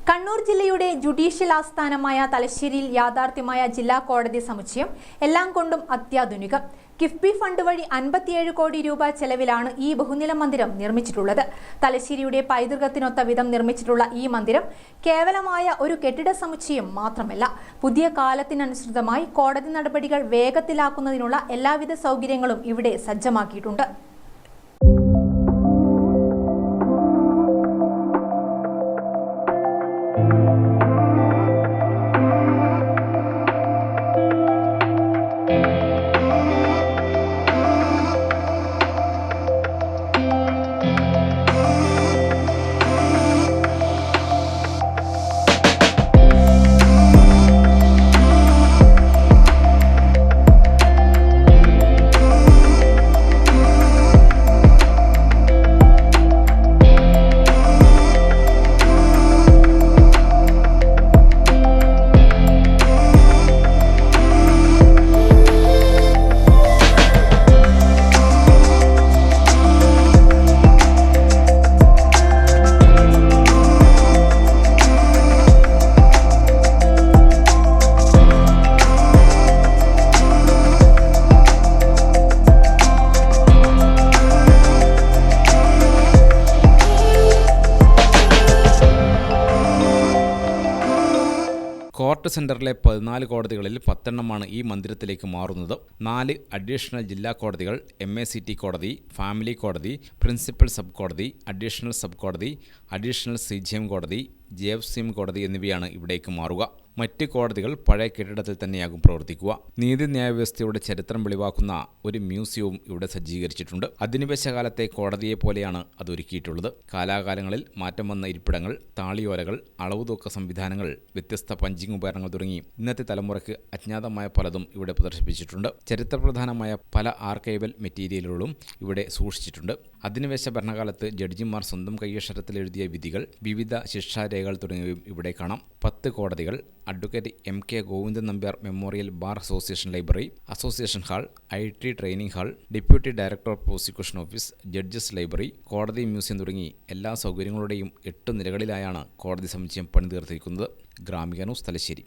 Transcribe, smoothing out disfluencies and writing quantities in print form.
കണ്ണൂർ ജില്ലയുടെ ജുഡീഷ്യൽ ആസ്ഥാനമായ തലശ്ശേരിയിൽ യാഥാർത്ഥ്യമായ ജില്ലാ കോടതി സമുച്ചയം എല്ലാം കൊണ്ടും അത്യാധുനികം. കിഫ്ബി ഫണ്ട് വഴി 57 കോടി രൂപ ചെലവിലാണ് ഈ ബഹുനില മന്ദിരം നിർമ്മിച്ചിട്ടുള്ളത്. തലശ്ശേരിയുടെ പൈതൃകത്തിനൊത്ത വിധം നിർമ്മിച്ചിട്ടുള്ള ഈ മന്ദിരം കേവലമായ ഒരു കെട്ടിട സമുച്ചയം മാത്രമല്ല, പുതിയ കാലത്തിനനുസൃതമായി കോടതി നടപടികൾ വേഗത്തിലാക്കുന്നതിനുള്ള എല്ലാവിധ സൗകര്യങ്ങളും ഇവിടെ സജ്ജമാക്കിയിട്ടുണ്ട്. കോർട്ട് സെന്ററിലെ 14 കോടതികളിൽ 10 എണ്ണമാണ് ഈ മന്ദിരത്തിലേക്ക് മാറുന്നത്. 4 അഡീഷണൽ ജില്ലാ കോടതികൾ, MACT കോടതി, ഫാമിലി കോടതി, പ്രിൻസിപ്പൽ സബ് കോടതി, അഡീഷണൽ സബ് കോടതി, അഡീഷണൽ CJM കോടതി, JFCM കോടതി എന്നിവയാണ് ഇവിടേക്ക് മാറുക. മറ്റ് കോടതികൾ പഴയ കെട്ടിടത്തിൽ തന്നെയാകും പ്രവർത്തിക്കുക. നീതിന്യായ വ്യവസ്ഥയുടെ ചരിത്രം വെളിവാക്കുന്ന ഒരു മ്യൂസിയവും ഇവിടെ സജ്ജീകരിച്ചിട്ടുണ്ട്. അധിനിവേശ കാലത്തെ കോടതിയെ പോലെയാണ് അത് ഒരുക്കിയിട്ടുള്ളത്. കാലാകാലങ്ങളിൽ മാറ്റം വന്ന ഇരിപ്പിടങ്ങൾ, താളിയോലകൾ, അളവുതൂക്ക സംവിധാനങ്ങൾ, വ്യത്യസ്ത പഞ്ചിങ് ഉപകരണങ്ങൾ തുടങ്ങി ഇന്നത്തെ തലമുറയ്ക്ക് അജ്ഞാതമായ പലതും ഇവിടെ പ്രദർശിപ്പിച്ചിട്ടുണ്ട്. ചരിത്രപ്രധാനമായ പല ആർക്കൈവൽ മെറ്റീരിയലുകളും ഇവിടെ സൂക്ഷിച്ചിട്ടുണ്ട്. അധിനിവേശ ഭരണകാലത്ത് ജഡ്ജിമാർ സ്വന്തം കൈയക്ഷരത്തിൽ എഴുതിയ വിധികൾ, വിവിധ ശിക്ഷാരേഖകൾ തുടങ്ങിയവയും ഇവിടെ കാണാം. 10 കോടതികൾ, advocate MK Govindan Nambiar memorial bar association library, association hall, IT training hall, deputy director of prosecution office, judges library, കോടതി മ്യൂസിയം തുടങ്ങി എല്ലാ സൗകര്യങ്ങളുടെയും 8 നിലകളിലായാണ് കോടതി സമുച്ചയം പണിതീർത്തിരിക്കുന്നത്. ഗ്രാമിക ന്യൂസ്, തലശ്ശേരി.